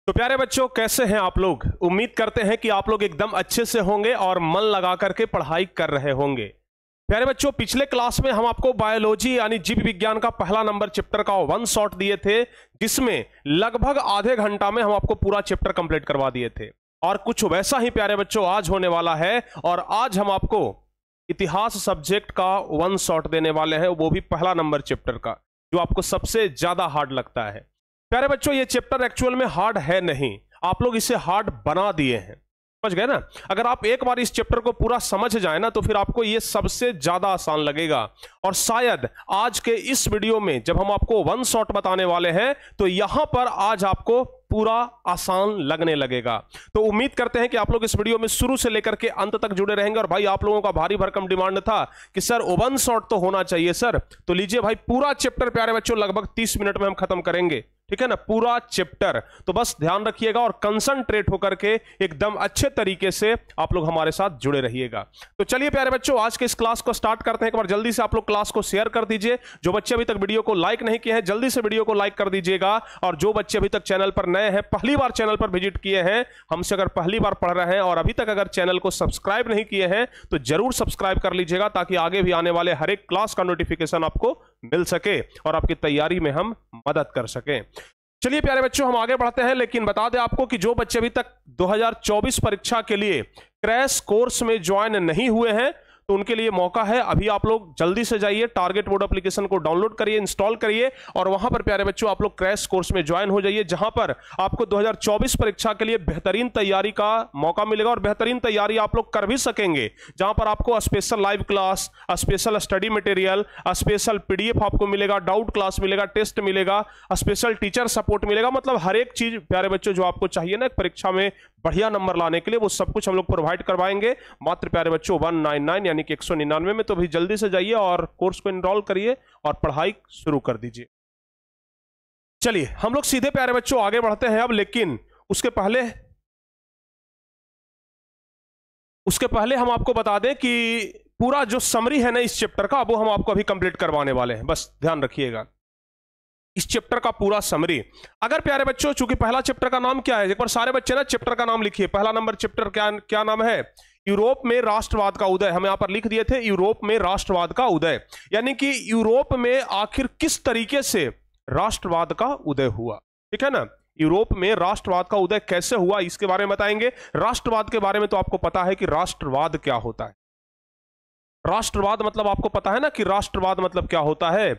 तो प्यारे बच्चों, कैसे हैं आप लोग। उम्मीद करते हैं कि आप लोग एकदम अच्छे से होंगे और मन लगा करके पढ़ाई कर रहे होंगे। प्यारे बच्चों, पिछले क्लास में हम आपको बायोलॉजी यानी जीव विज्ञान का पहला नंबर चैप्टर का वन शॉट दिए थे, जिसमें लगभग आधे घंटा में हम आपको पूरा चैप्टर कंप्लीट करवा दिए थे। और कुछ वैसा ही प्यारे बच्चों आज होने वाला है, और आज हम आपको इतिहास सब्जेक्ट का वन शॉट देने वाले हैं, वो भी पहला नंबर चैप्टर का, जो आपको सबसे ज्यादा हार्ड लगता है। प्यारे बच्चों, ये चैप्टर एक्चुअल में हार्ड है नहीं, आप लोग इसे हार्ड बना दिए हैं, समझ गए ना। अगर आप एक बार इस चैप्टर को पूरा समझ जाए ना, तो फिर आपको ये सबसे ज्यादा आसान लगेगा। और शायद आज के इस वीडियो में जब हम आपको वन शॉट बताने वाले हैं, तो यहां पर आज आपको पूरा आसान लगने लगेगा। तो उम्मीद करते हैं कि आप लोग इस वीडियो में शुरू से लेकर के अंत तक जुड़े रहेंगे। और भाई, आप लोगों का भारी भरकम डिमांड था कि सर वन शॉट तो होना चाहिए सर, तो लीजिए भाई, पूरा चैप्टर प्यारे बच्चों लगभग 30 मिनट में हम खत्म करेंगे, ठीक है ना, पूरा चैप्टर। तो बस ध्यान रखिएगा और कंसंट्रेट होकर के एकदम अच्छे तरीके से आप लोग हमारे साथ जुड़े रहिएगा। तो चलिए प्यारे बच्चों, आज के इस क्लास को स्टार्ट करते हैं। एक बार जल्दी से आप लोग क्लास को शेयर कर दीजिए। जो बच्चे अभी तक वीडियो को लाइक नहीं किए हैं, जल्दी से वीडियो को लाइक कर दीजिएगा। और जो बच्चे अभी तक चैनल पर नए हैं, पहली बार चैनल पर विजिट किए हैं, हमसे अगर पहली बार पढ़ रहे हैं और अभी तक अगर चैनल को सब्सक्राइब नहीं किए हैं, तो जरूर सब्सक्राइब कर लीजिएगा, ताकि आगे भी आने वाले हर एक क्लास का नोटिफिकेशन आपको मिल सके और आपकी तैयारी में हम मदद कर सकें। चलिए प्यारे बच्चों, हम आगे बढ़ते हैं। लेकिन बता दें आपको कि जो बच्चे अभी तक 2024 परीक्षा के लिए क्रैश कोर्स में ज्वाइन नहीं हुए हैं, तो उनके लिए मौका है। अभी आप लोग जल्दी से जाइए, टारगेट बोर्ड एप्लीकेशन को डाउनलोड करिए, इंस्टॉल करिए, और वहां पर प्यारे बच्चों आप लोग क्रैश कोर्स में ज्वाइन हो जाइए, जहां पर आपको 2024 परीक्षा के लिए बेहतरीन तैयारी का मौका मिलेगा। और बेहतरीन तैयारी आप लोग कर भी सकेंगे, जहां पर आपको special live class, special study material, special PDF आपको मिलेगा, डाउट क्लास मिलेगा, टेस्ट मिलेगा, स्पेशल टीचर सपोर्ट मिलेगा। मतलब हर एक चीज प्यारे बच्चों जो आपको चाहिए ना परीक्षा में बढ़िया नंबर लाने के लिए, वो सब कुछ हम लोग प्रोवाइड करवाएंगे मात्र प्यारे बच्चों 199 यानी कि 199 में। तो भी जल्दी से जाइए और कोर्स को एनरोल करिए और पढ़ाई शुरू कर दीजिए। चलिए हम लोग सीधे प्यारे बच्चों आगे बढ़ते हैं अब। लेकिन उसके पहले हम आपको बता दें कि पूरा जो समरी है ना इस चैप्टर का, वो हम आपको अभी कंप्लीट करवाने वाले हैं। बस ध्यान रखिएगा, इस चैप्टर का पूरा समरी। अगर प्यारे बच्चों, चूंकि पहला चैप्टर का नाम क्या है, एक बार सारे बच्चे ना चैप्टर का नाम लिखिए। पहला नंबर चैप्टर क्या नाम है? यूरोप में राष्ट्रवाद का उदय। हम यहां पर लिख दिए थे यूरोप में राष्ट्रवाद का उदय, यानी कि यूरोप में आखिर किस तरीके से राष्ट्रवाद का उदय हुआ, ठीक है ना। यूरोप में राष्ट्रवाद का उदय कैसे हुआ, इसके बारे में बताएंगे। राष्ट्रवाद के बारे में तो आपको पता है कि राष्ट्रवाद क्या होता है। राष्ट्रवाद मतलब आपको पता है ना कि राष्ट्रवाद मतलब क्या होता है।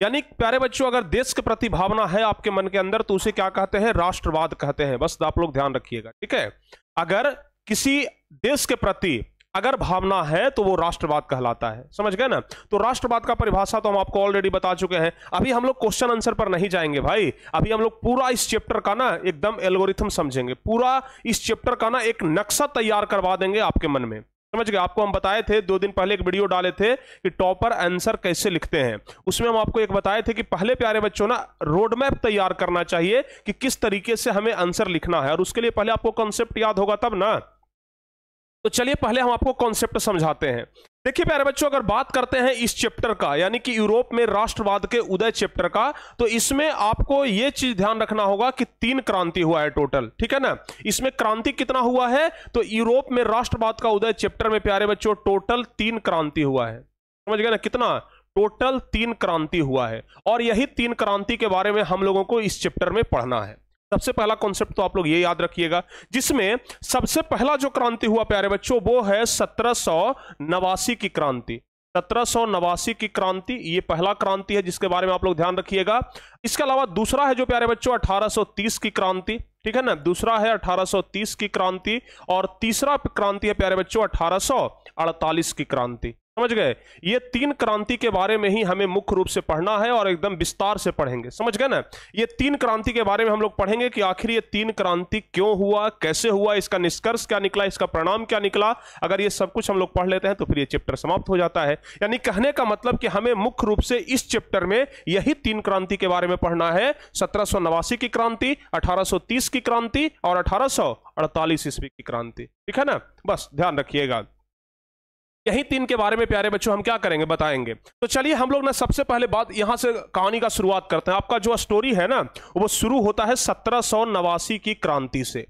यानी प्यारे बच्चों, अगर देश के प्रति भावना है आपके मन के अंदर, तो उसे क्या कहते हैं? राष्ट्रवाद कहते हैं। बस आप लोग ध्यान रखिएगा, ठीक है। अगर किसी देश के प्रति अगर भावना है, तो वो राष्ट्रवाद कहलाता है, समझ गए ना। तो राष्ट्रवाद का परिभाषा तो हम आपको ऑलरेडी बता चुके हैं। अभी हम लोग क्वेश्चन आंसर पर नहीं जाएंगे भाई, अभी हम लोग पूरा इस चैप्टर का ना एकदम एल्गोरिथम समझेंगे, पूरा इस चैप्टर का ना एक नक्शा तैयार करवा देंगे आपके मन में, समझ गए। आपको हम बताए थे 2 दिन पहले एक वीडियो डाले थे कि टॉपर आंसर कैसे लिखते हैं। उसमें हम आपको एक बताए थे कि पहले प्यारे बच्चों ना रोड मैप तैयार करना चाहिए कि किस तरीके से हमें आंसर लिखना है, और उसके लिए पहले आपको कॉन्सेप्ट याद होगा तब ना। तो चलिए पहले हम आपको कॉन्सेप्ट समझाते हैं। देखिए प्यारे बच्चों, अगर बात करते हैं इस चैप्टर का, यानी कि यूरोप में राष्ट्रवाद के उदय चैप्टर का, तो इसमें आपको यह चीज ध्यान रखना होगा कि 3 क्रांति हुआ है टोटल, ठीक है ना। इसमें क्रांति कितना हुआ है? तो यूरोप में राष्ट्रवाद का उदय चैप्टर में प्यारे बच्चों टोटल 3 क्रांति हुआ है, समझ गए ना। कितना? टोटल 3 क्रांति हुआ है। और यही 3 क्रांति के बारे में हम लोगों को इस चैप्टर में पढ़ना है। सबसे पहला कॉन्सेप्ट तो आप लोग ये याद रखिएगा, जिसमें सबसे पहला जो क्रांति हुआ प्यारे बच्चों, वो है 1789 की क्रांति। 1789 की क्रांति, ये पहला क्रांति है जिसके बारे में आप लोग ध्यान रखिएगा। इसके अलावा दूसरा है जो प्यारे बच्चों 1830 की क्रांति, ठीक है ना। दूसरा है 1830 की क्रांति, और तीसरा क्रांति है प्यारे बच्चों 1848 की क्रांति, समझ गए। ये 3 क्रांति के बारे में ही हमें मुख्य रूप से पढ़ना है, और एकदम विस्तार से पढ़ेंगे, समझ गए ना। ये 3 क्रांति के बारे में हम लोग पढ़ेंगे कि आखिर ये 3 क्रांति क्यों हुआ, कैसे हुआ, इसका निष्कर्ष क्या निकला, इसका परिणाम क्या निकला। अगर ये सब कुछ हम लोग पढ़ लेते हैं तो फिर ये चैप्टर समाप्त हो जाता है। यानी कहने का मतलब कि हमें मुख्य रूप से इस चैप्टर में यही 3 क्रांति के बारे में पढ़ना है। 1789 की क्रांति, 1830 की क्रांति और 1848 ईस्वी की क्रांति, ठीक है ना। बस ध्यान रखिएगा। यही 3 के बारे में प्यारे बच्चों हम क्या करेंगे, बताएंगे। तो चलिए हम लोग ना सबसे पहले बात यहां से कहानी का शुरुआत करते हैं। आपका जो स्टोरी है ना वो शुरू होता है 1789 की क्रांति से।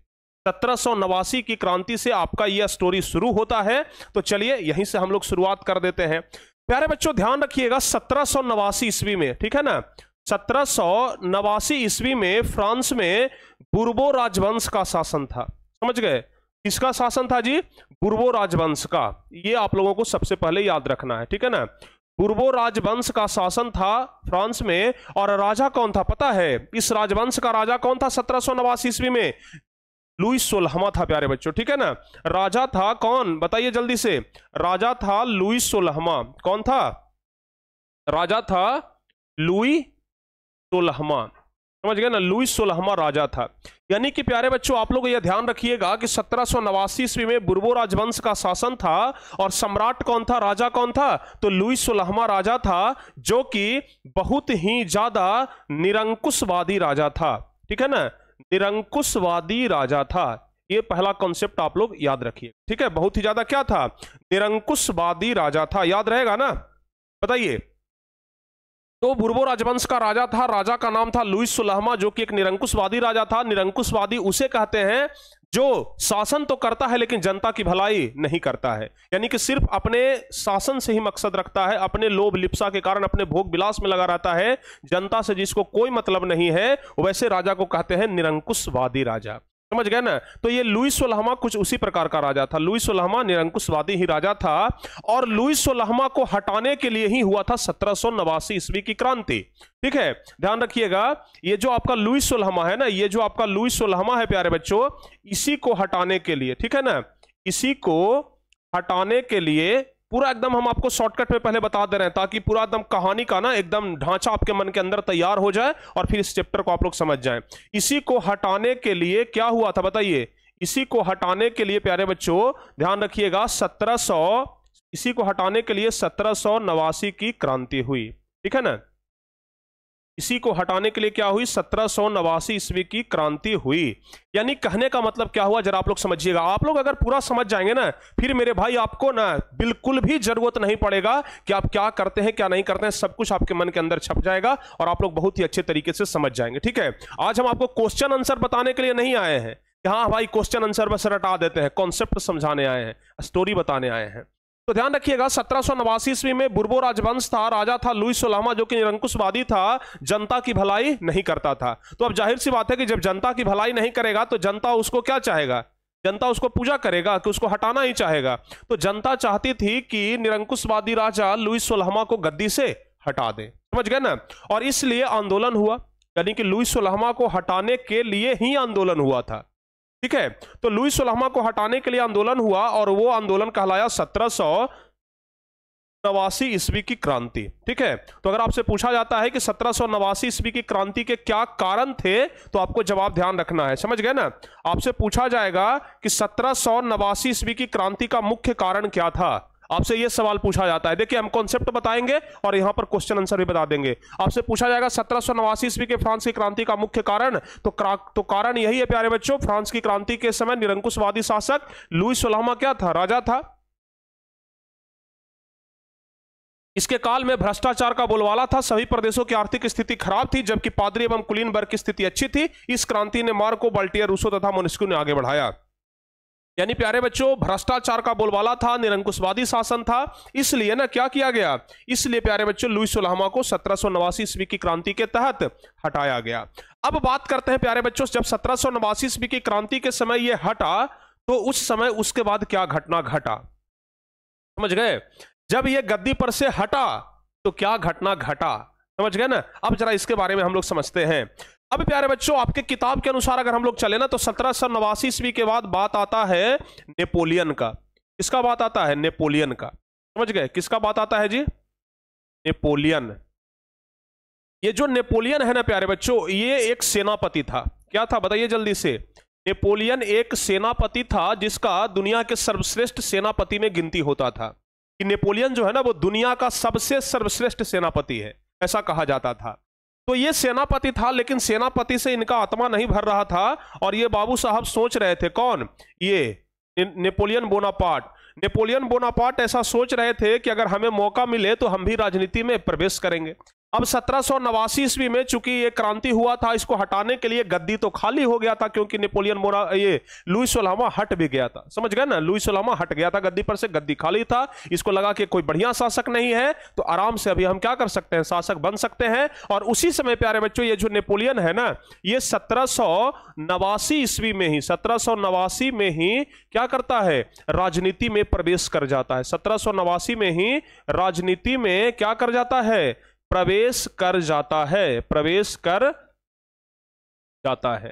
1789 की क्रांति से आपका यह स्टोरी शुरू होता है। तो चलिए यहीं से हम लोग शुरुआत कर देते हैं। प्यारे बच्चों ध्यान रखिएगा 1789 ईस्वी में, ठीक है ना, 1789 ईस्वी में फ्रांस में बुर्बो राजवंश का शासन था। समझ गए? किसका शासन था जी? बुर्बो राजवंश का। ये आप लोगों को सबसे पहले याद रखना है, ठीक है ना। बुर्बो राजवंश का शासन था फ्रांस में। और राजा कौन था पता है? इस राजवंश का राजा कौन था 1789 ईस्वी में? लुई 16वां था प्यारे बच्चों, ठीक है ना। राजा था कौन, बताइए जल्दी से। राजा था लुई 16वां। कौन था? राजा था लुई 16वां। समझ गए ना, लुई 16वां राजा था। यानी कि प्यारे बच्चों आप लोग यह ध्यान रखिएगा कि 1789 ईस्वी में बुर्बो राजवंश का शासन था। और सम्राट कौन था, राजा कौन था? तो लुई 16वां राजा था, जो कि बहुत ही ज्यादा निरंकुशवादी राजा था, ठीक है ना। निरंकुशवादी राजा था। ये पहला कॉन्सेप्ट आप लोग याद रखिए, ठीक है। बहुत ही ज्यादा क्या था? निरंकुशवादी राजा था। याद रहेगा ना? बताइए। तो बुर्बो राजवंश का राजा था, राजा का नाम था लुई 16वां, जो कि एक निरंकुशवादी राजा था। निरंकुशवादी उसे कहते हैं जो शासन तो करता है लेकिन जनता की भलाई नहीं करता है, यानी कि सिर्फ अपने शासन से ही मकसद रखता है, अपने लोभ लिप्सा के कारण अपने भोग विलास में लगा रहता है, जनता से जिसको कोई मतलब नहीं है, वैसे राजा को कहते हैं निरंकुशवादी राजा। समझ गए ना? तो ये लुई 16वां कुछ उसी प्रकार का राजा था। लुई 16वां निरंकुशवादी ही राजा था। और लुई 16वां को हटाने के लिए ही हुआ था 1789 ईस्वी की क्रांति, ठीक है। ध्यान रखिएगा, ये जो आपका लुई 16वां है ना, ये जो आपका लुई 16वां है प्यारे बच्चों, इसी को हटाने के लिए, ठीक है ना, इसी को हटाने के लिए पूरा एकदम हम आपको शॉर्टकट में पहले बता दे रहे हैं, ताकि पूरा एकदम कहानी का ना एकदम ढांचा आपके मन के अंदर तैयार हो जाए और फिर इस चैप्टर को आप लोग समझ जाएं। इसी को हटाने के लिए क्या हुआ था बताइए? इसी को हटाने के लिए प्यारे बच्चों ध्यान रखिएगा इसी को हटाने के लिए 1789 की क्रांति हुई, ठीक है ना। इसी को हटाने के लिए क्या हुई? 1789 ईस्वी की क्रांति हुई। यानी कहने का मतलब क्या हुआ, जरा आप लोग समझिएगा। आप लोग अगर पूरा समझ जाएंगे ना, फिर मेरे भाई आपको ना बिल्कुल भी जरूरत नहीं पड़ेगा कि आप क्या करते हैं क्या नहीं करते हैं, सब कुछ आपके मन के अंदर छप जाएगा और आप लोग बहुत ही अच्छे तरीके से समझ जाएंगे, ठीक है। आज हम आपको क्वेश्चन आंसर बताने के लिए नहीं आए हैं कि हाँ भाई क्वेश्चन आंसर बस रटा देते हैं, कॉन्सेप्ट समझाने आए हैं, स्टोरी बताने आए हैं। तो ध्यान रखिएगा 1789 ईस्वी में बुर्बो राजवंश था, राजा था लुई 16वां, जो कि निरंकुशवादी था, जनता की भलाई नहीं करता था। तो अब जाहिर सी बात है कि जब जनता की भलाई नहीं करेगा तो जनता उसको क्या चाहेगा? जनता उसको पूजा करेगा कि उसको हटाना ही चाहेगा। तो जनता चाहती थी कि निरंकुशवादी राजा लुई 16वां को गद्दी से हटा दे। समझ गए ना? और इसलिए आंदोलन हुआ, यानी कि लुई 16वां को हटाने के लिए ही आंदोलन हुआ था, ठीक है। तो लुई 16वां को हटाने के लिए आंदोलन हुआ और वो आंदोलन कहलाया 1789 ईस्वी की क्रांति, ठीक है। तो अगर आपसे पूछा जाता है कि 1789 ईस्वी की क्रांति के क्या कारण थे, तो आपको जवाब ध्यान रखना है। समझ गए ना? आपसे पूछा जाएगा कि 1789 ईस्वी की क्रांति का मुख्य कारण क्या था, आपसे यह सवाल पूछा जाता है। देखिए हम कॉन्सेप्ट बताएंगे और यहां पर क्वेश्चन आंसर भी बता देंगे। आपसे पूछा जाएगा 1789 ईस्वी के फ्रांस की क्रांति का मुख्य कारण, तो कारण यही है प्यारे बच्चों, फ्रांस की क्रांति के समय निरंकुशवादी शासक लुई 16वां क्या था? राजा था। इसके काल में भ्रष्टाचार का बोलबाला था, सभी प्रदेशों की आर्थिक स्थिति खराब थी, जबकि पादरी एवं कुलीन वर्ग की स्थिति अच्छी थी। इस क्रांति ने मार्को, बाल्टियर, रूसो तथा मोन्स्क्यू ने आगे बढ़ाया। यानी प्यारे बच्चों भ्रष्टाचार का बोलबाला था, निरंकुशवादी शासन था, इसलिए ना क्या किया गया? इसलिए प्यारे बच्चों लुई 16वां को 1789 ईस्वी की क्रांति के तहत हटाया गया। अब बात करते हैं प्यारे बच्चों, जब 1789 ईस्वी की क्रांति के समय यह हटा, तो उस समय उसके बाद क्या घटना घटा? समझ गए? जब यह गद्दी पर से हटा तो क्या घटना घटा? समझ गए ना? अब जरा इसके बारे में हम लोग समझते हैं। अब प्यारे बच्चों आपके किताब के अनुसार अगर हम लोग चले ना, तो 1789 ईस्वी के बाद बात आता है नेपोलियन का। किसका बात आता है? नेपोलियन का। समझ गए? किसका बात आता है जी? नेपोलियन। ये जो नेपोलियन है ना प्यारे बच्चों, ये एक सेनापति था। क्या था बताइए जल्दी से? नेपोलियन एक सेनापति था जिसका दुनिया के सर्वश्रेष्ठ सेनापति में गिनती होता था। कि नेपोलियन जो है ना वो दुनिया का सबसे सर्वश्रेष्ठ सेनापति है, ऐसा कहा जाता था। तो ये सेनापति था, लेकिन सेनापति से इनका आत्मा नहीं भर रहा था और ये बाबू साहब सोच रहे थे। कौन? ये नेपोलियन बोनापार्ट। नेपोलियन बोनापार्ट ऐसा सोच रहे थे कि अगर हमें मौका मिले तो हम भी राजनीति में प्रवेश करेंगे। अब 1789 ईस्वी में चूंकि ये क्रांति हुआ था, इसको हटाने के लिए गद्दी तो खाली हो गया था, क्योंकि ये लुई 16वां हट भी गया था। समझ गए ना, लुई 16वां हट गया था गद्दी पर से, गद्दी खाली था। इसको लगा कि कोई बढ़िया शासक नहीं है तो आराम से अभी हम क्या कर सकते हैं, शासक बन सकते हैं। और उसी समय प्यारे बच्चों ये जो नेपोलियन है ना, ये 1789 ईस्वी में ही 1789 में ही क्या करता है, राजनीति में प्रवेश कर जाता है। 1789 में ही राजनीति में क्या कर जाता है, प्रवेश कर जाता है, प्रवेश कर जाता है।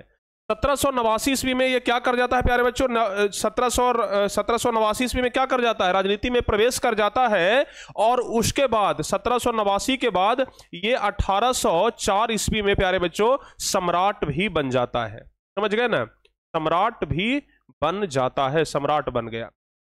1789 ईस्वी में ये क्या कर जाता है प्यारे बच्चों, 1789 ईस्वी में क्या कर जाता है, राजनीति में प्रवेश कर जाता है। और उसके बाद 1789 के बाद ये 1804 ईस्वी में प्यारे बच्चों सम्राट भी बन जाता है। समझ गए ना, सम्राट भी बन जाता है, सम्राट बन गया।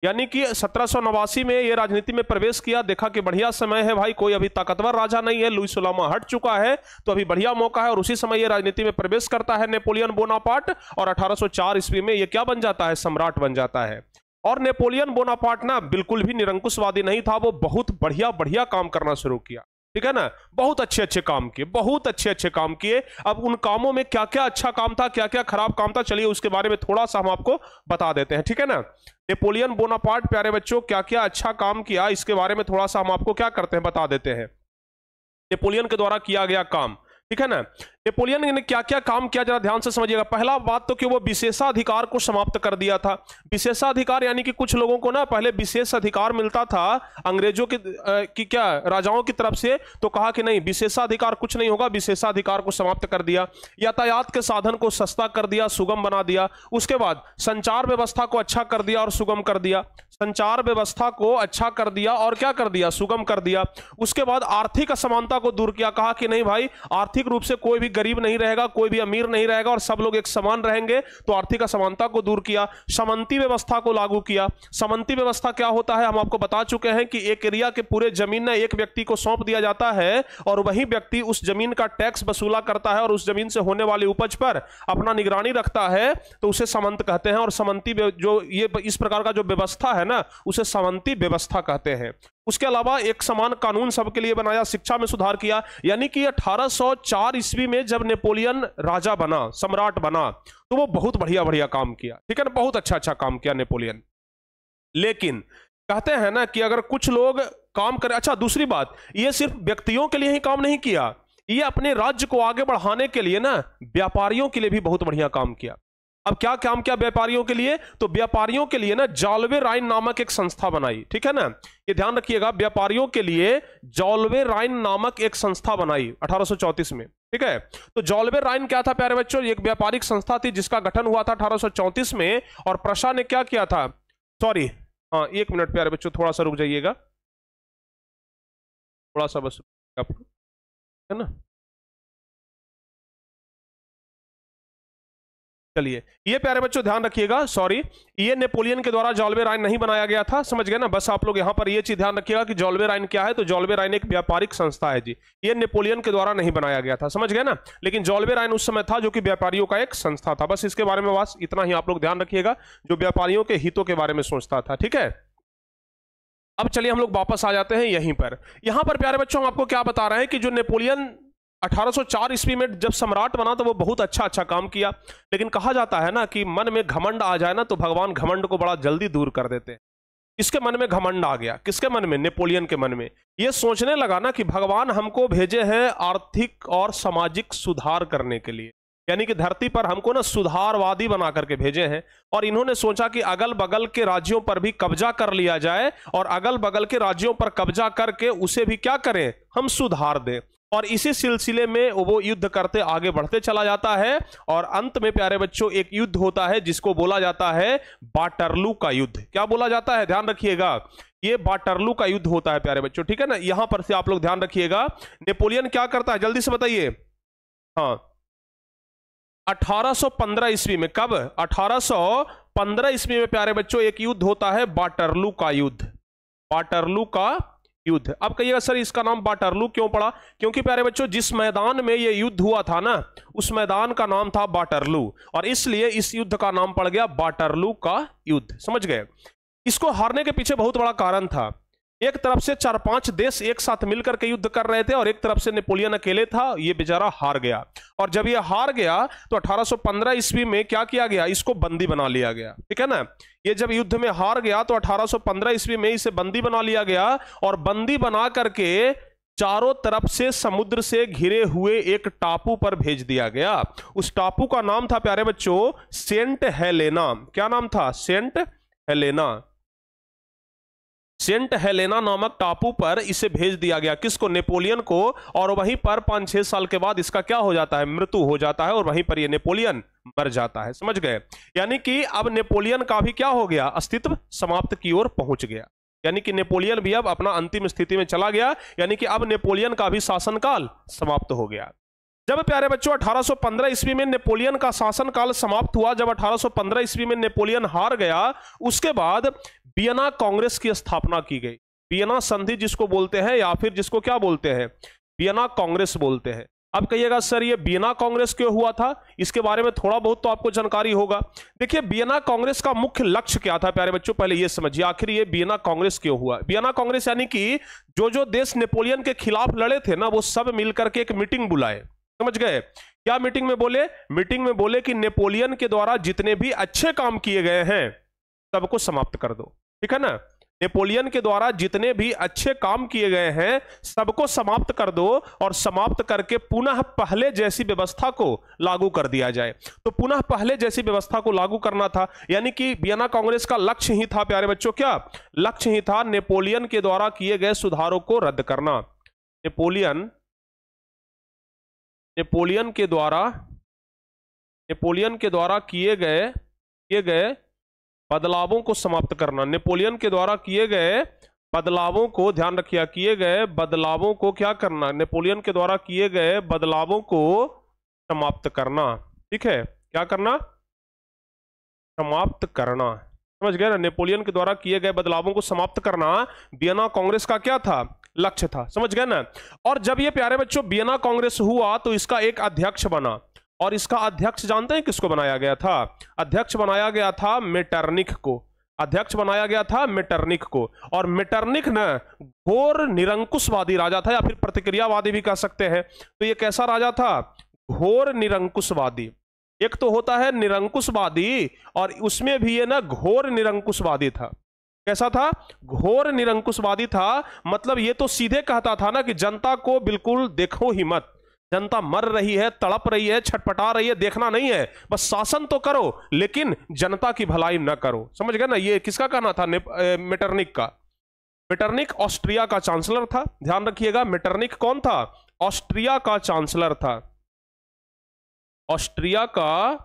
यानी कि 1789 में ये राजनीति में प्रवेश किया, देखा कि बढ़िया समय है भाई, कोई अभी ताकतवर राजा नहीं है, लुई 16वां हट चुका है तो अभी बढ़िया मौका है। और उसी समय ये राजनीति में प्रवेश करता है नेपोलियन बोनापार्ट, और 1804 ईस्वी में ये क्या बन जाता है, सम्राट बन जाता है। और नेपोलियन बोनापार्ट ना बिल्कुल भी निरंकुशवादी नहीं था, वो बहुत बढ़िया बढ़िया काम करना शुरू किया, ठीक है ना, बहुत अच्छे अच्छे काम किए, बहुत अच्छे अच्छे काम किए। अब उन कामों में क्या क्या अच्छा काम था, क्या क्या खराब काम था, चलिए उसके बारे में थोड़ा सा हम आपको बता देते हैं, ठीक है ना। नेपोलियन बोनापार्ट प्यारे बच्चों क्या क्या अच्छा काम किया, इसके बारे में थोड़ा सा हम आपको क्या करते हैं, बता देते हैं। नेपोलियन के द्वारा किया गया काम, ठीक है ना। नेपोलियन ने क्या क्या काम किया, जरा ध्यान से समझिएगा। पहला बात तो कि वो विशेषाधिकार को समाप्त कर दिया था। विशेषाधिकार यानी कि कुछ लोगों को ना पहले विशेष अधिकार मिलता था अंग्रेजों की क्या राजाओं की तरफ से, तो कहा कि नहीं विशेषाधिकार कुछ नहीं होगा, विशेषाधिकार को समाप्त कर दिया। यातायात के साधन को सस्ता कर दिया, सुगम बना दिया। उसके बाद संचार व्यवस्था को अच्छा कर दिया और सुगम कर दिया, संचार व्यवस्था को अच्छा कर दिया और क्या कर दिया, सुगम कर दिया। उसके बाद आर्थिक असमानता को दूर किया, कहा कि नहीं भाई आर्थिक रूप से कोई भी गरीब नहीं रहेगा, कोई भी अमीर नहीं रहेगा और सब लोग एक समान रहेंगे, तो आर्थिक असमानता को दूर किया। समंती व्यवस्था को लागू किया। समंती व्यवस्था क्या होता है, हम आपको बता चुके हैं कि एक एरिया के पूरे जमीन ना एक व्यक्ति को सौंप दिया जाता है और वही व्यक्ति उस जमीन का टैक्स वसूला करता है और उस जमीन से होने वाली उपज पर अपना निगरानी रखता है, तो उसे समंत कहते हैं। और समंती जो ये इस प्रकार का जो व्यवस्था है ना, उसे समंती व्यवस्था कहते हैं। उसके अलावा एक समान कानून सबके लिए बनाया, शिक्षा में सुधार किया। यानी कि 1804 ईस्वी में जब नेपोलियन राजा बना, सम्राट बना, तो वो बहुत बढ़िया बढ़िया काम किया, ठीक है ना, बहुत अच्छा अच्छा काम किया नेपोलियन। लेकिन कहते हैं ना कि अगर कुछ लोग काम करें, अच्छा दूसरी बात, ये सिर्फ व्यक्तियों के लिए ही काम नहीं किया, ये अपने राज्य को आगे बढ़ाने के लिए ना व्यापारियों के लिए भी बहुत बढ़िया काम किया। अब क्या काम किया व्यापारियों के लिए, तो व्यापारियों के लिए ना जॉल्वे राइन नामक एक संस्था बनाई, ठीक है ना, ये ध्यान रखिएगा। व्यापारियों के लिए जॉल्वे राइन नामक एक संस्था बनाई 1834 में, ठीक है। तो जॉल्वे राइन क्या था प्यारे बच्चों, एक व्यापारिक संस्था थी जिसका गठन हुआ था 1834 में। और प्रशा ने क्या किया था, सॉरी हाँ एक मिनट प्यारे बच्चों, थोड़ा सा रुक जाइएगा, थोड़ा सा बस, है ना। चलिए ये प्यारे बच्चों ध्यान रखिएगा, सॉरी ये नेपोलियन के द्वारा जॉल्वे राइन नहीं बनाया गया था, समझ गए ना। बस आप लोग यहां पर ये चीज ध्यान रखिएगा कि जॉल्वे राइन क्या है, तो जॉल्वे राइन एक व्यापारिक संस्था है जी, ये नेपोलियन के द्वारा नहीं बनाया गया था, समझ गए ना। लेकिन जॉल्वे राइन उस समय था जो कि व्यापारियों का एक संस्था था। बस इसके बारे में बस इतना ही आप लोग ध्यान रखिएगा, जो व्यापारियों के हितों के बारे में सोचता था, ठीक है। अब चलिए हम लोग वापस आ जाते हैं यहीं पर। यहां पर प्यारे बच्चों हम आपको क्या बता रहे हैं कि जो नेपोलियन 1804 ईस्वी में जब सम्राट बना तो वो बहुत अच्छा अच्छा काम किया। लेकिन कहा जाता है ना कि मन में घमंड आ जाए ना तो भगवान घमंड को बड़ा जल्दी दूर कर देते हैं। किसके मन में घमंड आ गया, किसके मन में, नेपोलियन के मन में। ये सोचने लगा ना कि भगवान हमको भेजे हैं आर्थिक और सामाजिक सुधार करने के लिए, यानी कि धरती पर हमको ना सुधारवादी बना करके भेजे हैं। और इन्होंने सोचा कि अगल बगल के राज्यों पर भी कब्जा कर लिया जाए और अगल बगल के राज्यों पर कब्जा करके उसे भी क्या करें, हम सुधार दें। और इसी सिलसिले में वो युद्ध करते आगे बढ़ते चला जाता है। और अंत में प्यारे बच्चों एक युद्ध होता है जिसको बोला जाता है वाटरलू का युद्ध। क्या बोला जाता है, ध्यान रखिएगा, ये वाटरलू का युद्ध होता है प्यारे बच्चों, ठीक है ना। यहां पर से आप लोग ध्यान रखिएगा, नेपोलियन क्या करता है, जल्दी से बताइए। हाँ 1815 ईस्वी में, कब, 1815 ईस्वी में प्यारे बच्चों एक युद्ध होता है वाटरलू का युद्ध, वाटरलू का युद्ध। अब कहिएगा सर इसका नाम वाटरलू क्यों पड़ा, क्योंकि प्यारे बच्चों जिस मैदान में ये युद्ध हुआ था ना, उस मैदान का नाम था वाटरलू, और इसलिए इस युद्ध का नाम पड़ गया वाटरलू का युद्ध, समझ गए। इसको हारने के पीछे बहुत बड़ा कारण था। एक तरफ से 4-5 देश एक साथ मिलकर के युद्ध कर रहे थे और एक तरफ से नेपोलियन अकेले था, ये बेचारा हार गया। और जब ये हार गया तो 1815 ईस्वी में क्या किया गया, इसको बंदी बना लिया गया, ठीक है ना। ये जब युद्ध में हार गया तो 1815 ईस्वी में इसे बंदी बना लिया गया और बंदी बना करके चारों तरफ से समुद्र से घिरे हुए एक टापू पर भेज दिया गया। उस टापू का नाम था प्यारे बच्चों सेंट हेलेना। क्या नाम था? Saint Helena. सेंट हेलेना नामक टापू पर इसे भेज दिया गया। किसको? नेपोलियन को। और वहीं पर 5-6 साल के बाद इसका क्या हो जाता है? मृत्यु हो जाता है और वहीं पर ये नेपोलियन मर जाता है। समझ गए? यानी कि अब नेपोलियन का भी क्या हो गया? अस्तित्व समाप्त की ओर पहुंच गया। यानी कि नेपोलियन भी अब अपना अंतिम स्थिति में चला गया। यानी कि अब नेपोलियन का भी शासनकाल समाप्त हो गया। जब प्यारे बच्चों 1815 ईस्वी में नेपोलियन का शासनकाल समाप्त हुआ, जब 1815 ईस्वी में नेपोलियन हार गया, उसके बाद वियना कांग्रेस की स्थापना की गई। वियना संधि जिसको बोलते हैं या फिर जिसको क्या बोलते हैं? वियना कांग्रेस बोलते हैं। अब कहिएगा सर ये वियना कांग्रेस क्यों हुआ था? इसके बारे में थोड़ा बहुत तो आपको जानकारी होगा। देखिए वियना कांग्रेस का मुख्य लक्ष्य क्या था प्यारे बच्चों, पहले ये समझिए आखिर ये वियना कांग्रेस क्यों हुआ। वियना कांग्रेस यानी कि जो देश नेपोलियन के खिलाफ लड़े थे ना, वो सब मिलकर के एक मीटिंग बुलाए। समझ गए? क्या मीटिंग में बोले? मीटिंग में बोले कि नेपोलियन के द्वारा जितने भी अच्छे काम किए गए हैं सबको समाप्त कर दो, ठीक है ना। नेपोलियन के द्वारा जितने भी अच्छे काम किए गए हैं सबको समाप्त कर दो और समाप्त करके पुनः पहले जैसी व्यवस्था को लागू कर दिया जाए। तो पुनः पहले जैसी व्यवस्था को लागू करना था। यानी कि वियना कांग्रेस का लक्ष्य ही था प्यारे बच्चों, क्या लक्ष्य ही था? नेपोलियन के द्वारा किए गए सुधारों को रद्द करना। नेपोलियन के द्वारा किए गए बदलावों को समाप्त करना। नेपोलियन के द्वारा किए गए बदलावों को, ध्यान रखिए, किए गए बदलावों को क्या करना? नेपोलियन के द्वारा किए गए बदलावों को समाप्त करना। ठीक है, क्या करना? समाप्त करना। समझ गए ना? नेपोलियन के द्वारा किए गए बदलावों को समाप्त करना वियना कांग्रेस का क्या था? लक्ष्य था। समझ गए ना? और जब ये प्यारे बच्चों वियना कांग्रेस हुआ तो इसका एक अध्यक्ष बना, और इसका अध्यक्ष जानते हैं किसको बनाया गया था? अध्यक्ष बनाया गया था मेटरनिख को। अध्यक्ष बनाया गया था मेटरनिख को। और मेटरनिख न घोर निरंकुशवादी राजा था, या फिर प्रतिक्रियावादी भी कह सकते हैं। तो ये कैसा राजा था? घोर निरंकुशवादी। एक तो होता है निरंकुशवादी और उसमें भी ये ना घोर निरंकुशवादी था। कैसा था? घोर निरंकुशवादी था। मतलब ये तो सीधे कहता था ना कि जनता को बिल्कुल देखो ही मत, जनता मर रही है, तड़प रही है, छटपटा रही है, देखना नहीं है, बस शासन तो करो लेकिन जनता की भलाई न करो। समझ गए ना? ये किसका कहना था? मेटरनिख का। मेटरनिख ऑस्ट्रिया का चांसलर था। ध्यान रखिएगा, मेटरनिख कौन था? ऑस्ट्रिया का चांसलर था। ऑस्ट्रिया का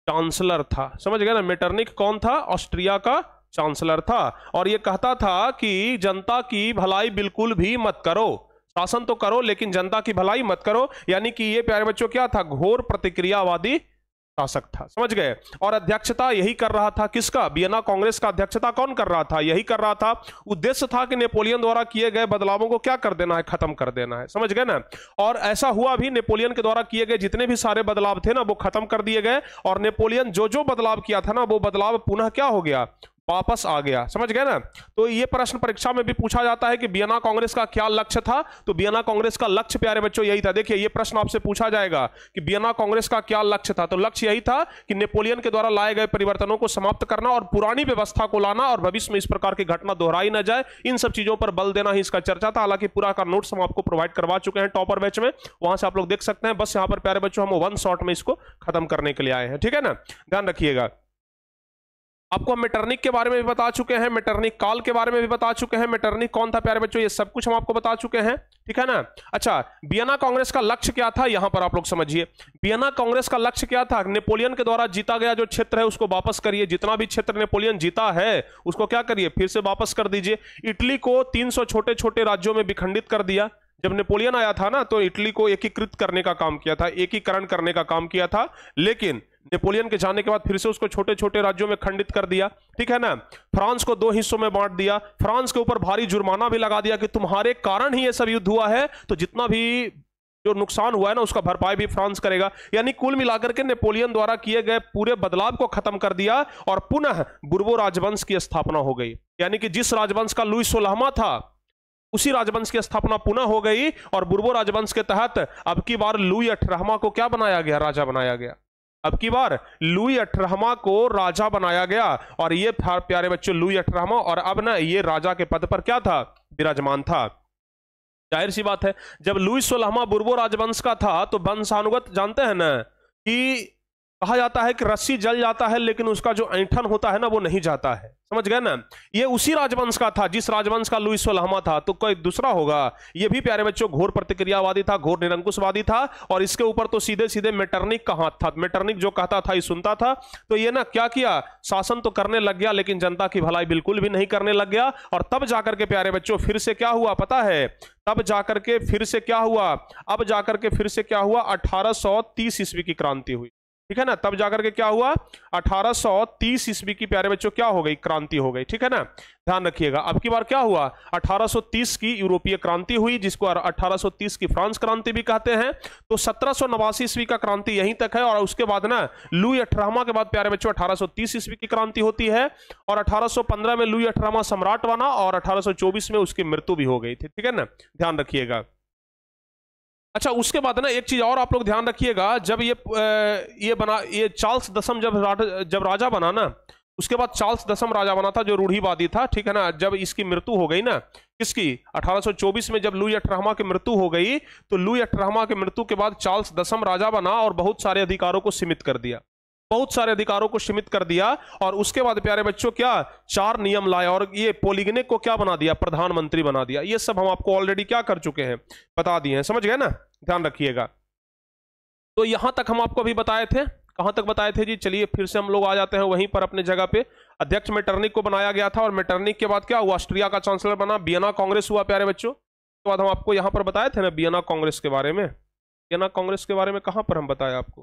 चांसलर था। समझ गए ना? मेटरनिख कौन था? ऑस्ट्रिया का चांसलर था। और यह कहता था कि जनता की भलाई बिल्कुल भी मत करो, शासन तो करो लेकिन जनता की भलाई मत करो। यानी कि ये प्यारे बच्चों क्या था? घोर प्रतिक्रियावादी शासक था। समझ गए? और अध्यक्षता यही कर रहा था किसका? वियना कांग्रेस का अध्यक्षता कौन कर रहा था? यही कर रहा था। उद्देश्य था कि नेपोलियन द्वारा किए गए बदलावों को क्या कर देना है? खत्म कर देना है। समझ गए ना? और ऐसा हुआ भी। नेपोलियन के द्वारा किए गए जितने भी सारे बदलाव थे ना वो खत्म कर दिए गए, और नेपोलियन जो बदलाव किया था ना वो बदलाव पुनः क्या हो गया? वापस आ गया। समझ गए ना? तो ये प्रश्न परीक्षा में भी पूछा जाता है कि वियना कांग्रेस का क्या लक्ष्य था। तो वियना कांग्रेस का लक्ष्य प्यारे बच्चों यही था। देखिए ये प्रश्न आपसे पूछा जाएगा कि वियना कांग्रेस का क्या लक्ष्य था। तो लक्ष्य यही था कि नेपोलियन के द्वारा लाए गए परिवर्तनों को समाप्त करना और पुरानी व्यवस्था को लाना, और भविष्य में इस प्रकार की घटना दोहराई न जाए, इन सब चीजों पर बल देना ही इसका चर्चा था। हालांकि पूरा का नोट्स हम आपको प्रोवाइड करवा चुके हैं टॉपर बैच में, वहां से आप लोग देख सकते हैं। बस यहां पर प्यारे बच्चों हम वन शॉट में इसको खत्म करने के लिए आए हैं। ठीक है ना? ध्यान रखिएगा। आपको हम मेटरनिख के बारे में भी बता चुके हैं, मेटरनिख काल के बारे में भी बता चुके हैं, मेटरनिख कौन था प्यारे बच्चों, ये सब कुछ हम आपको बता चुके हैं। ठीक है ना? अच्छा, वियना कांग्रेस का लक्ष्य क्या था? यहां पर आप लोग समझिए। वियना कांग्रेस का लक्ष्य क्या था? नेपोलियन के द्वारा जीता गया जो क्षेत्र है उसको वापस करिए। जितना भी क्षेत्र नेपोलियन जीता है उसको क्या करिए? फिर से वापस कर दीजिए। इटली को 300 छोटे छोटे राज्यों में विखंडित कर दिया। जब नेपोलियन आया था ना तो इटली को एकीकृत करने का काम किया था, एकीकरण करने का काम किया था, लेकिन नेपोलियन के जाने के बाद फिर से उसको छोटे छोटे राज्यों में खंडित कर दिया। ठीक है ना? फ्रांस को 2 हिस्सों में बांट दिया। फ्रांस के ऊपर भारी जुर्माना भी लगा दिया कि तुम्हारे कारण ही ये सब युद्ध हुआ है, तो जितना भी जो नुकसान हुआ है ना उसका भरपाई भी फ्रांस करेगा। यानी कुल मिलाकर के नेपोलियन द्वारा किए गए पूरे बदलाव को खत्म कर दिया और पुनः बुर्बो राजवंश की स्थापना हो गई। यानी कि जिस राजवंश का लुई 16वां था उसी राजवंश की स्थापना पुनः हो गई और बुर्बो राजवंश के तहत अब की बार लुई 18वां को क्या बनाया गया, राजा बनाया गया। अब की बार लुई 18वां को राजा बनाया गया और ये प्यारे बच्चों लुई 18वां, और अब ना ये राजा के पद पर क्या था, विराजमान था। जाहिर सी बात है जब लुई 16वां बुर्बो राजवंश का था तो वंशानुगत जानते हैं ना कि कहा जाता है कि रस्सी जल जाता है लेकिन उसका जो ऐंठन होता है ना वो नहीं जाता है, समझ गए ना। ये उसी राजवंश का था जिस राजवंश का लुई 16वां था, तो कोई दूसरा होगा। ये भी प्यारे बच्चों घोर प्रतिक्रियावादी था, घोर निरंकुशवादी था और इसके ऊपर तो सीधे सीधे मेटरनिक का हाथ था। मेटरनिक जो कहता था ये सुनता था। तो ये ना क्या किया, शासन तो करने लग गया लेकिन जनता की भलाई बिल्कुल भी नहीं करने लग गया। और तब जाकर के प्यारे बच्चों फिर से क्या हुआ पता है, तब जाकर के फिर से क्या हुआ, अब जाकर के फिर से क्या हुआ, 1830 ईस्वी की क्रांति हुई, ठीक है ना। तब जाकर के क्या हुआ, 1830 ईस्वी की प्यारे बच्चों क्या हो गई, क्रांति हो गई, ठीक है ना। ध्यान रखिएगा अब की बार क्या हुआ, 1830 की यूरोपीय क्रांति हुई जिसको 1830 की फ्रांस क्रांति भी कहते हैं। तो 1789 ईस्वी का क्रांति यहीं तक है और उसके बाद ना लुई 18वां के बाद प्यारे बच्चों 1830 ईस्वी की क्रांति होती है और 1815 में लुई 18वां सम्राट बना और 1824 में उसकी मृत्यु भी हो गई थी, ठीक है ना। ध्यान रखिएगा। अच्छा उसके बाद ना एक चीज और आप लोग ध्यान रखिएगा, जब ये चार्ल्स दसम जब राजा बना ना, उसके बाद चार्ल्स दसम राजा बना था जो रूढ़िवादी था, ठीक है ना। जब इसकी मृत्यु हो गई ना, किसकी, 1824 में जब लुई 18वां की मृत्यु हो गई तो लुई 18वां की मृत्यु के बाद चार्ल्स दसम राजा बना और बहुत सारे अधिकारों को सीमित कर दिया, बहुत सारे अधिकारों को सीमित कर दिया। और उसके बाद प्यारे बच्चों क्या 4 नियम लाए और ये पोलिगनेक को क्या बना दिया, प्रधानमंत्री बना दिया। ये सब हम आपको ऑलरेडी क्या कर चुके हैं, बता दिए हैं, समझ गए ना। ध्यान रखिएगा। तो यहां तक हम आपको अभी बताए थे, कहां तक बताए थे जी, चलिए फिर से हम लोग आ जाते हैं वहीं पर अपने जगह पे। अध्यक्ष मेटरनिक को बनाया गया था और मेटरनिक के बाद क्या हुआ, ऑस्ट्रिया का चांसलर बना, वियना कांग्रेस हुआ प्यारे बच्चों। उसके बाद हम आपको यहां पर बताए थे ना वियना कांग्रेस के बारे में। वियना कांग्रेस के बारे में कहां पर हम बताए आपको,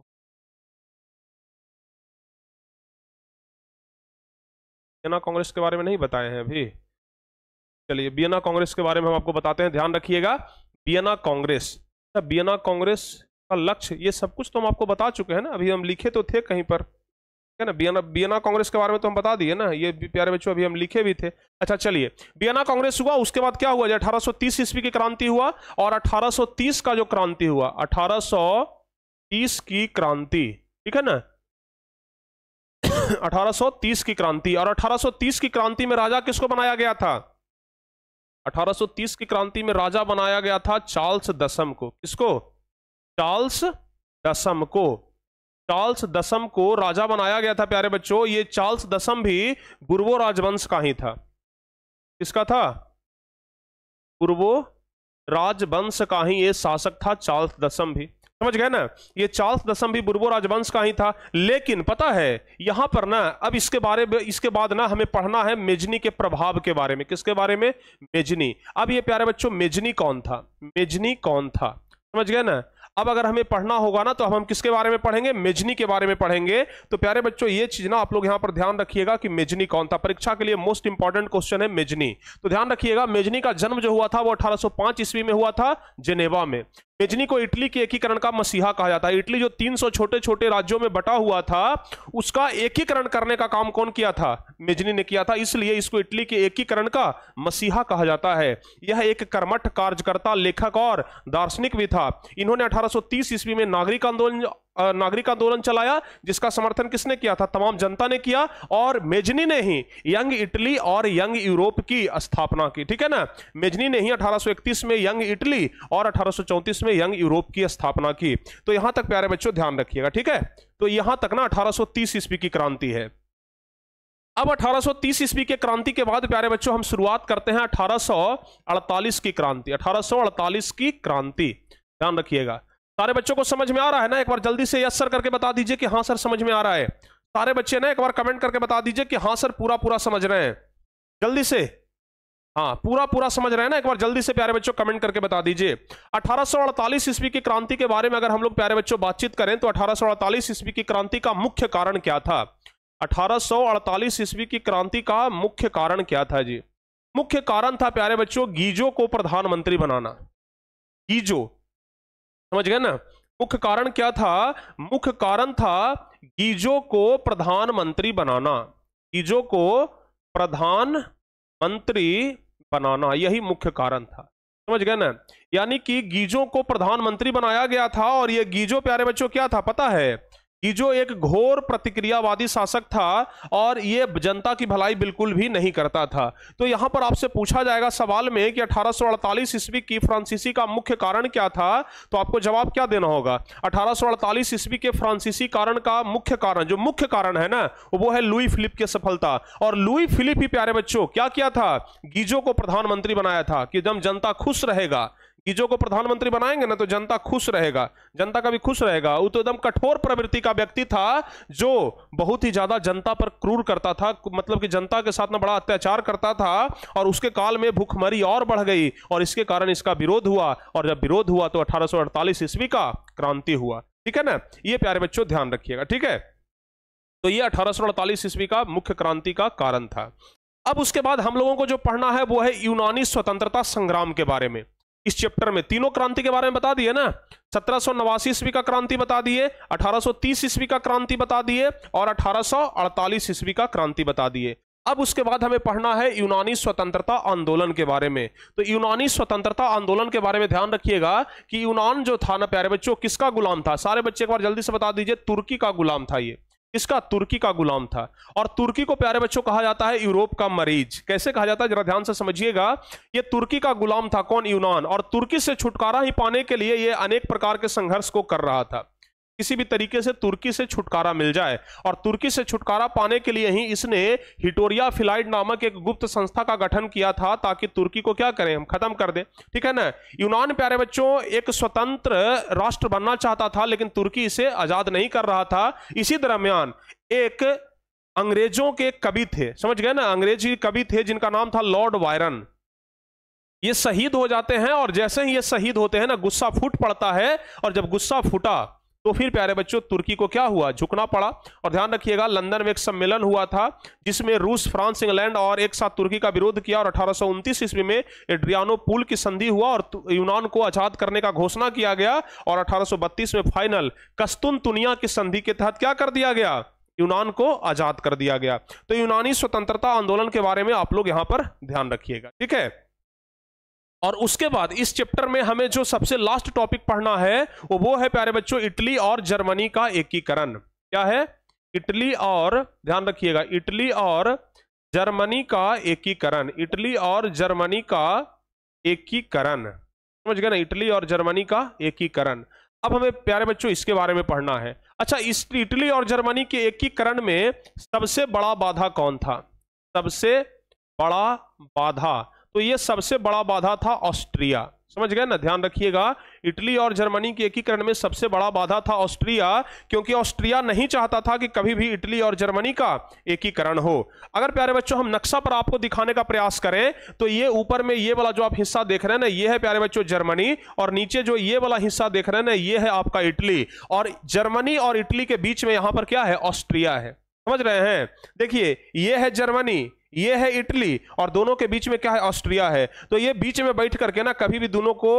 वियना कांग्रेस के बारे में नहीं बताए हैं अभी। चलिए वियना कांग्रेस के बारे में हम आपको बताते हैं, ध्यान रखिएगा। वियना कांग्रेस, वियना कांग्रेस का लक्ष्य ये सब कुछ तो हम आपको बता चुके हैं ना, अभी हम लिखे तो थे कहीं पर, है ना। वियना कांग्रेस के बारे में तो हम बता दिए ना, ये प्यारे बच्चों अभी हम लिखे भी थे। अच्छा चलिए वियना कांग्रेस हुआ, उसके बाद क्या हुआ, 1830 ईस्वी की क्रांति हुआ और 1830 का जो क्रांति हुआ, 1830 की क्रांति, ठीक है ना। 1830 की क्रांति, और 1830 की क्रांति में राजा किसको बनाया गया था, 1830 की क्रांति में राजा बनाया गया था चार्ल्स दसम को। किसको, चार्ल्स दसम को, चार्ल्स दसम को राजा बनाया गया था प्यारे बच्चों। ये चार्ल्स दसम भी बुर्बो राजवंश का ही था। किसका था, बुर्बो राजवंश का ही ये शासक था चार्ल्स दसम भी, समझ गए ना। ये चार्ल्स दसम भी बुर्बो राजवंश का ही था। लेकिन पता है यहां पर ना अब इसके बाद ना हमें पढ़ना है मेजनी के प्रभाव के बारे में। किसके बारे में, मेजनी। अब ये प्यारे बच्चों मेजनी कौन था, मेजनी कौन था, समझ गए ना। अब अगर हमें पढ़ना होगा ना तो अब हम किसके बारे में पढ़ेंगे, मेजनी के बारे में पढ़ेंगे। तो प्यारे बच्चों ये चीज ना आप लोग यहां पर ध्यान रखिएगा कि मेजनी कौन था। परीक्षा के लिए मोस्ट इंपॉर्टेंट क्वेश्चन है मेजनी। तो ध्यान रखिएगा मेजनी का जन्म जो हुआ था वो 1805 ईस्वी में हुआ था जेनेवा में। मेजनी को इटली के एकीकरण का मसीहा कहा जाता है। इटली जो 300 छोटे छोटे राज्यों में बटा हुआ था उसका एकीकरण करने का काम कौन किया था, मेजनी ने किया था। इसलिए इसको इटली के एकीकरण का मसीहा कहा जाता है। यह एक कर्मठ कार्यकर्ता, लेखक और दार्शनिक भी था। इन्होंने 1830 ईस्वी में नागरिक आंदोलन चलाया जिसका समर्थन किसने किया था, तमाम जनता ने किया। और मेजनी ने ही यंग इटली और यंग यूरोप की स्थापना की, ठीक है ना। मेजनी ने ही 1831 में यंग इटली और 1834 में यंग यूरोप की स्थापना की। तो यहां तक प्यारे बच्चों ध्यान रखिएगा, ठीक है। तो यहां तक ना 1830 ईस्वी की क्रांति है। अब 1830 ईस्वी के क्रांति के बाद प्यारे बच्चों हम शुरुआत करते हैं 1848 की क्रांति। 1848 की क्रांति, ध्यान रखिएगा। सारे बच्चों को समझ में आ रहा है ना, एक बार जल्दी से यस सर करके बता दीजिए कि हाँ सर समझ में आ रहा है। सारे बच्चे ना एक बार कमेंट करके बता दीजिए कि हाँ सर पूरा पूरा समझ रहे हैं, जल्दी से। हाँ पूरा पूरा समझ रहे हैं ना, एक बार जल्दी से प्यारे बच्चों कमेंट करके बता दीजिए। 1848 ईस्वी की क्रांति के बारे में अगर हम लोग प्यारे बच्चों बातचीत करें तो 1848 ईस्वी की क्रांति का मुख्य कारण क्या था। 1848 ईस्वी की क्रांति का मुख्य कारण क्या था जी, मुख्य कारण था प्यारे बच्चों गीजो को प्रधानमंत्री बनाना। गीजो, समझ गए ना। मुख्य कारण क्या था? मुख्य कारण था गीजो को प्रधानमंत्री बनाना, गीजो को प्रधानमंत्री बनाना, यही मुख्य कारण था। समझ गए ना। यानी कि गीजो को प्रधानमंत्री बनाया गया था, और यह गीजो प्यारे बच्चों क्या था पता है? गीजो एक घोर प्रतिक्रियावादी शासक था, और यह जनता की भलाई बिल्कुल भी नहीं करता था। तो यहां पर आपसे पूछा जाएगा सवाल में कि 1848 ईस्वी की फ्रांसीसी का मुख्य कारण क्या था, तो आपको जवाब क्या देना होगा? 1848 ईस्वी के फ्रांसीसी कारण का मुख्य कारण, जो मुख्य कारण है ना, वो है लुई फिलिप की सफलता। और लुई फिलिप ही प्यारे बच्चों क्या किया था? गीजो को प्रधानमंत्री बनाया था कि जब जनता खुश रहेगा, गीजो को प्रधानमंत्री बनाएंगे ना तो जनता खुश रहेगा, जनता का भी खुश रहेगा। वो तो एकदम कठोर प्रवृत्ति का व्यक्ति था, जो बहुत ही ज्यादा जनता पर क्रूर करता था, मतलब कि जनता के साथ में बड़ा अत्याचार करता था, और उसके काल में भूखमरी और बढ़ गई, और इसके कारण इसका विरोध हुआ, और जब विरोध हुआ तो 1848 ईस्वी का क्रांति हुआ। ठीक है ना, ये प्यारे बच्चों ध्यान रखिएगा। ठीक है, तो ये 1848 ईस्वी का मुख्य क्रांति का कारण था। अब उसके बाद हम लोगों को जो पढ़ना है वो है यूनानी स्वतंत्रता संग्राम के बारे में। इस चैप्टर में तीनों क्रांति के बारे में बता दिए ना, 1789 ईस्वी का क्रांति बता दिए, 1830 ईस्वी का क्रांति बता दिए, और 1848 ईस्वी का क्रांति बता दिए। अब उसके बाद हमें पढ़ना है यूनानी स्वतंत्रता आंदोलन के बारे में। तो यूनानी स्वतंत्रता आंदोलन के बारे में ध्यान रखिएगा कि यूनान जो था ना प्यारे बच्चों, किसका गुलाम था? सारे बच्चे एक बार जल्दी से बता दीजिए। तुर्की का गुलाम था ये। इसका तुर्की का गुलाम था। और तुर्की को प्यारे बच्चों कहा जाता है यूरोप का मरीज। कैसे कहा जाता है जरा ध्यान से समझिएगा। ये तुर्की का गुलाम था, कौन? यूनान। और तुर्की से छुटकारा ही पाने के लिए ये अनेक प्रकार के संघर्ष को कर रहा था, किसी भी तरीके से तुर्की से छुटकारा मिल जाए। और तुर्की से छुटकारा पाने के लिए ही इसने हिटोरिया फिलाइड नामक एक गुप्त संस्था का गठन किया था, ताकि तुर्की को क्या करें, हम खत्म कर दें। ठीक है ना। यूनान प्यारे बच्चों एक स्वतंत्र राष्ट्र बनना चाहता था, लेकिन तुर्की इसे आजाद नहीं कर रहा था। इसी दरमियान एक अंग्रेजों के कवि थे, समझ गए ना, अंग्रेजी कवि थे जिनका नाम था लॉर्ड वायरन। ये शहीद हो जाते हैं, और जैसे ही ये शहीद होते हैं ना, गुस्सा फूट पड़ता है, और जब गुस्सा फूटा तो फिर प्यारे बच्चों तुर्की को क्या हुआ? झुकना पड़ा। और ध्यान रखिएगा लंदन में एक सम्मेलन हुआ था, जिसमें रूस, फ्रांस, इंग्लैंड और एक साथ तुर्की का विरोध किया, और 1829 ईस्वी में एड्रियानोपुल की संधि हुआ, और यूनान को आजाद करने का घोषणा किया गया। और 1832 में फाइनल कस्तुनतुनिया की संधि के तहत क्या कर दिया गया? यूनान को आजाद कर दिया गया। तो यूनानी स्वतंत्रता आंदोलन के बारे में आप लोग यहां पर ध्यान रखिएगा। ठीक है। और उसके बाद इस चैप्टर में हमें जो सबसे लास्ट टॉपिक पढ़ना है वो है प्यारे बच्चों इटली और जर्मनी का एकीकरण। क्या है? इटली और, ध्यान रखिएगा, इटली और जर्मनी का एकीकरण। इटली और जर्मनी का एकीकरण, समझ गए ना, इटली और जर्मनी का एकीकरण। अब हमें प्यारे बच्चों इसके बारे में पढ़ना है। अच्छा, इस इटली और जर्मनी के एकीकरण में सबसे बड़ा बाधा कौन था? सबसे बड़ा बाधा, तो ये सबसे बड़ा बाधा था ऑस्ट्रिया। समझ गए ना, ध्यान रखिएगा। इटली और जर्मनी के एकीकरण में सबसे बड़ा बाधा था ऑस्ट्रिया, क्योंकि ऑस्ट्रिया नहीं चाहता था कि कभी भी इटली और जर्मनी का एकीकरण हो। अगर प्यारे बच्चों हम नक्शा पर आपको दिखाने का प्रयास करें तो ये ऊपर में ये वाला जो आप हिस्सा देख रहे हैं ना, ये है प्यारे बच्चों जर्मनी, और नीचे जो ये वाला हिस्सा देख रहे हैं ना, ये है आपका इटली। और जर्मनी और इटली के बीच में यहां पर क्या है? ऑस्ट्रिया है। समझ रहे हैं? देखिए, ये है जर्मनी, ये है इटली, और दोनों के बीच में क्या है? ऑस्ट्रिया है। तो ये बीच में बैठ करके ना कभी भी दोनों को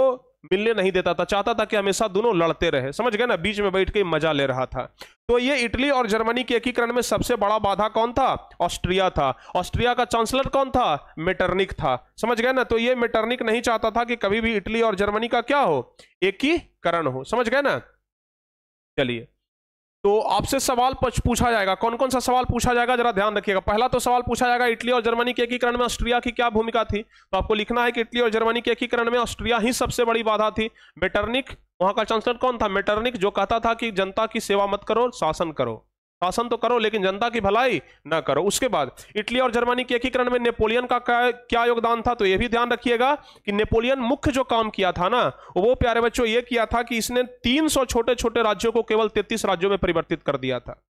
मिलने नहीं देता था, चाहता था कि हमेशा दोनों लड़ते रहे। समझ गए ना, बीच में बैठ के मजा ले रहा था। तो ये इटली और जर्मनी के एकीकरण में सबसे बड़ा बाधा कौन था? ऑस्ट्रिया था। ऑस्ट्रिया का चांसलर कौन था? मेटरनिक था। समझ गए ना। तो ये मेटरनिक नहीं चाहता था कि कभी भी इटली और जर्मनी का क्या हो? एकीकरण हो। समझ गए ना। चलिए, तो आपसे सवाल पूछा जाएगा। कौन कौन सा सवाल पूछा जाएगा जरा ध्यान रखिएगा। पहला तो सवाल पूछा जाएगा इटली और जर्मनी के एकीकरण में ऑस्ट्रिया की क्या भूमिका थी। तो आपको लिखना है कि इटली और जर्मनी के एकीकरण में ऑस्ट्रिया ही सबसे बड़ी बाधा थी। मेटरनिक, वहां का चांसलर कौन था? मेटरनिक, जो कहता था कि जनता की सेवा मत करो, शासन करो। शासन तो करो लेकिन जनता की भलाई ना करो। उसके बाद इटली और जर्मनी के एकीकरण में नेपोलियन का क्या योगदान था? तो यह भी ध्यान रखिएगा कि नेपोलियन मुख्य जो काम किया था ना, वो प्यारे बच्चों ये किया था कि इसने 300 छोटे छोटे राज्यों को केवल 33 राज्यों में परिवर्तित कर दिया था।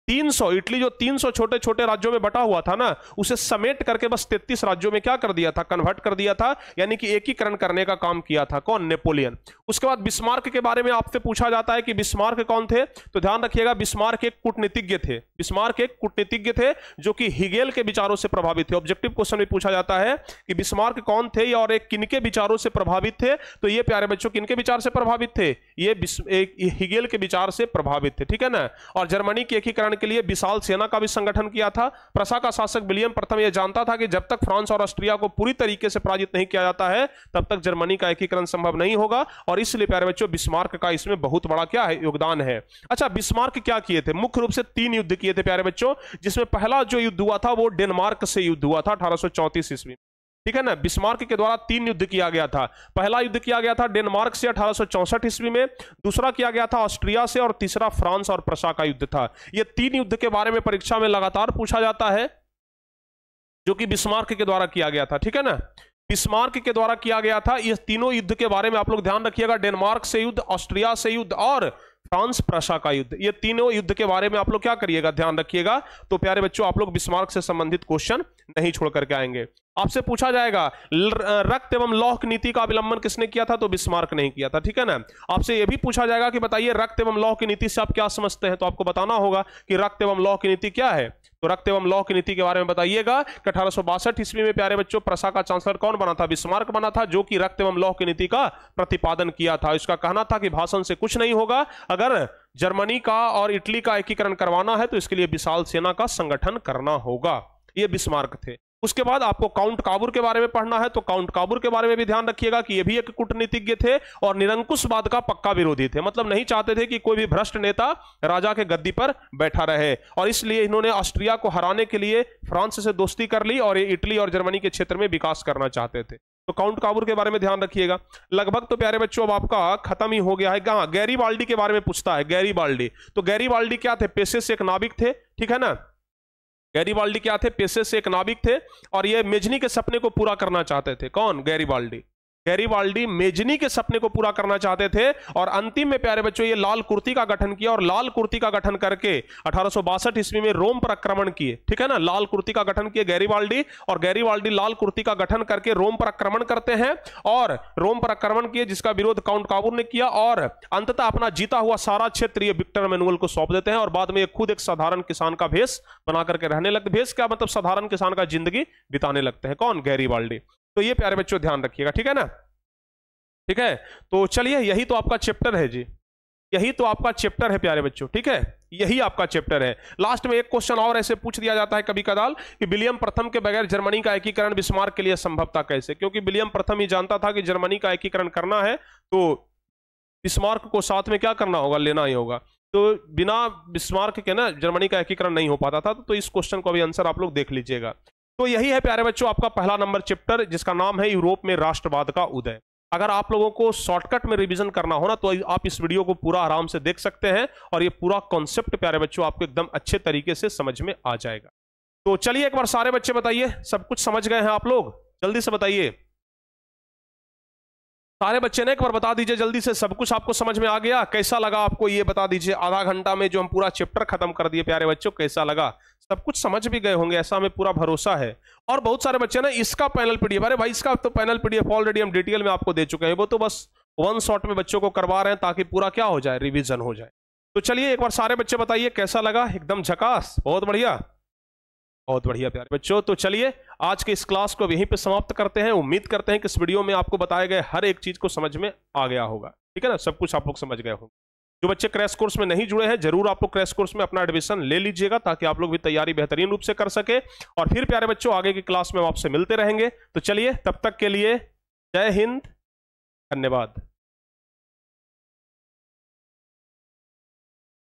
300, इटली जो 300 छोटे छोटे राज्यों में बटा हुआ था ना, उसे समेट करके बस 33 राज्यों में क्या कर दिया था, कन्वर्ट कर दिया था, यानी कि एकीकरण करने का काम किया था कौन, नेपोलियन। उसके बाद बिस्मार्क के बारे में आपसे पूछा जाता है कि बिस्मार्क कौन थे, तो ध्यान रखिएगा बिस्मार्क एक कूटनीतिज्ञ थे। बिस्मार्क एक कूटनीतिज्ञ थे जो कि हिगेल के विचारों से प्रभावित थे। ऑब्जेक्टिव क्वेश्चन में पूछा जाता है कि बिस्मार्क कौन थे और एक किनके विचारों से प्रभावित थे, तो ये प्यारे बच्चों किनके विचार से प्रभावित थे, ये हिगेल के विचार से प्रभावित थे, ठीक है ना। और जर्मनी के एकीकरण के लिए विशाल सेना का भी संगठन किया था। प्रशा का शासक विलियम प्रथम यह जानता था कि जब तक फ्रांस और ऑस्ट्रिया को पूरी तरीके से पराजित नहीं किया जाता है तब तक जर्मनी का एकीकरण संभव नहीं होगा, और इसलिए प्यारे बच्चों बिस्मार्क का इसमें बहुत बड़ा क्या है, योगदान है। अच्छा, बिस्मार्क क्या किए थे, मुख्य रूप से 3 युद्ध किए थे प्यारे बच्चों, जिसमें पहला जो युद्ध हुआ था वो डेनमार्क से युद्ध हुआ था 1834 ईस्वी, ठीक है ना। बिस्मार्क के द्वारा 3 युद्ध किया गया था। पहला युद्ध किया गया था डेनमार्क से 1864 ईस्वी में, दूसरा किया गया था ऑस्ट्रिया से, और तीसरा फ्रांस और प्रशा का युद्ध था। ये 3 युद्ध के बारे में परीक्षा में लगातार पूछा जाता है, जो कि बिस्मार्क के द्वारा किया गया था, ठीक है ना। बिस्मार्क के द्वारा किया गया था। ये तीनों युद्ध के बारे में आप लोग ध्यान रखिएगा, डेनमार्क से युद्ध, ऑस्ट्रिया से युद्ध और फ्रांस प्रशा का युद्ध, ये तीनों युद्ध के बारे में आप लोग क्या करिएगा, ध्यान रखिएगा। तो प्यारे बच्चों आप लोग बिस्मार्क से संबंधित क्वेश्चन नहीं छोड़ करके आएंगे। आपसे पूछा जाएगा रक्त एवं लौह की नीति का अवलंबन किसने किया था, तो बिस्मार्क नहीं किया था, ठीक है ना। आपसे यह भी पूछा जाएगा कि बताइए रक्त एवं लौह की नीति से आप क्या समझते हैं, तो आपको बताना होगा कि रक्त एवं लौह की नीति क्या है। तो रक्त एवं लौह की नीति के बारे में बताइएगा कि 1862 ईस्वी में प्यारे बच्चों प्रशा का चांसलर कौन बना था, बिस्मार्क बना था, जो कि रक्त एवं लौह की नीति का प्रतिपादन किया था। इसका कहना था कि भाषण से कुछ नहीं होगा, अगर जर्मनी का और इटली का एकीकरण करवाना है तो इसके लिए विशाल सेना का संगठन करना होगा। ये बिस्मार्क थे। उसके बाद आपको काउंट काबूर के बारे में पढ़ना है, तो काउंट काबूर के बारे में भी ध्यान रखिएगा कि ये भी एक कूटनीतिज्ञ थे और निरंकुशवाद का पक्का विरोधी थे। मतलब नहीं चाहते थे कि कोई भी भ्रष्ट नेता राजा के गद्दी पर बैठा रहे, और इसलिए इन्होंने ऑस्ट्रिया को हराने के लिए फ्रांस से दोस्ती कर ली और इटली और जर्मनी के क्षेत्र में विकास करना चाहते थे। तो काउंट काबूर के बारे में ध्यान रखिएगा। लगभग तो प्यारे बच्चों अब आपका खत्म ही हो गया है। हाँ, गैरीबाल्डी के बारे में पूछता है, गैरीबाल्डी। तो गैरीबाल्डी क्या थे, पेशे से एक नाविक थे, ठीक है ना। गैरीबाल्डी क्या थे, पेशे से एक नाविक थे, और ये मेजनी के सपने को पूरा करना चाहते थे। कौन, गैरीबाल्डी। गैरीबाल्डी मेजनी के सपने को पूरा करना चाहते थे, और अंतिम में प्यारे बच्चों ये लाल कुर्ती का गठन किया, और लाल कुर्ती का गठन करके 1862 ईस्वी में रोम पर आक्रमण किए, ठीक है ना। लाल कुर्ती का गठन किए गैरीबाल्डी, और गैरीबाल्डी लाल कुर्ती का गठन करके रोम पर आक्रमण करते हैं, और रोम पर आक्रमण किए जिसका विरोध काउंट काबूर ने किया, और अंततः अपना जीता हुआ सारा क्षेत्र ये विक्टर मैनुअल को सौंप देते हैं, और बाद में ये खुद एक साधारण किसान का भेष बना करके रहने लगते। भेष क्या मतलब, साधारण किसान का जिंदगी बिताने लगते हैं। कौन, गैरीबाल्डी। तो ये प्यारे बच्चों ध्यान रखिएगा, ठीक है ना। ठीक है, तो चलिए यही तो आपका चैप्टर है जी, यही तो आपका चैप्टर है प्यारे बच्चों, ठीक है, यही आपका चैप्टर है। लास्ट में एक क्वेश्चन और ऐसे पूछ दिया जाता है कभी कदाल कि विलियम प्रथम के बगैर जर्मनी का एकीकरण बिस्मार्क के लिए संभव था कैसे, क्योंकि विलियम प्रथम ही जानता था कि जर्मनी का एकीकरण करना है तो बिस्मार्क को साथ में क्या करना होगा, लेना ही होगा। तो बिना बिस्मार्क के ना जर्मनी का एकीकरण नहीं हो पाता था। तो इस क्वेश्चन को भी आंसर आप लोग देख लीजिएगा। तो यही है प्यारे बच्चों आपका पहला नंबर चैप्टर, जिसका नाम है यूरोप में राष्ट्रवाद का उदय। अगर आप लोगों को शॉर्टकट में रिवीजन करना हो ना तो आप इस वीडियो को पूरा आराम से देख सकते हैं, और ये पूरा कॉन्सेप्ट प्यारे बच्चों आपको एकदम अच्छे तरीके से समझ में आ जाएगा। तो चलिए एक बार सारे बच्चे बताइए, सब कुछ समझ गए हैं आप लोग, जल्दी से बताइए। सारे बच्चे ने एक बार बता दीजिए जल्दी से, सब कुछ आपको समझ में आ गया? कैसा लगा आपको ये बता दीजिए। आधा घंटा में जो हम पूरा चैप्टर खत्म कर दिए प्यारे बच्चों, कैसा लगा? सब कुछ समझ भी गए होंगे, ऐसा हमें पूरा भरोसा है। और बहुत सारे बच्चे ना इसका पैनल पीडीएफ, अरे भाई इसका तो पैनल पीडीएफ ऑलरेडी हम डिटेल में आपको दे चुके हैं, वो तो बस वन शॉट में बच्चों को करवा रहे हैं ताकि पूरा क्या हो जाए, रिविजन हो जाए। तो चलिए एक बार सारे बच्चे बताइए कैसा लगा? एकदम झकास, बहुत बढ़िया, बहुत बढ़िया प्यारे बच्चों। तो चलिए आज के इस क्लास को यहीं पे समाप्त करते हैं। उम्मीद करते हैं कि इस वीडियो में आपको बताए गए हर एक चीज को समझ में आ गया होगा, ठीक है ना, सब कुछ आप लोग समझ गए होंगे। जो बच्चे क्रैश कोर्स में नहीं जुड़े हैं जरूर आप लोग क्रैश कोर्स में अपना एडमिशन ले लीजिएगा, ताकि आप लोग भी तैयारी बेहतरीन रूप से कर सके। और फिर प्यारे बच्चों आगे की क्लास में आपसे मिलते रहेंगे। तो चलिए तब तक के लिए जय हिंद, धन्यवाद।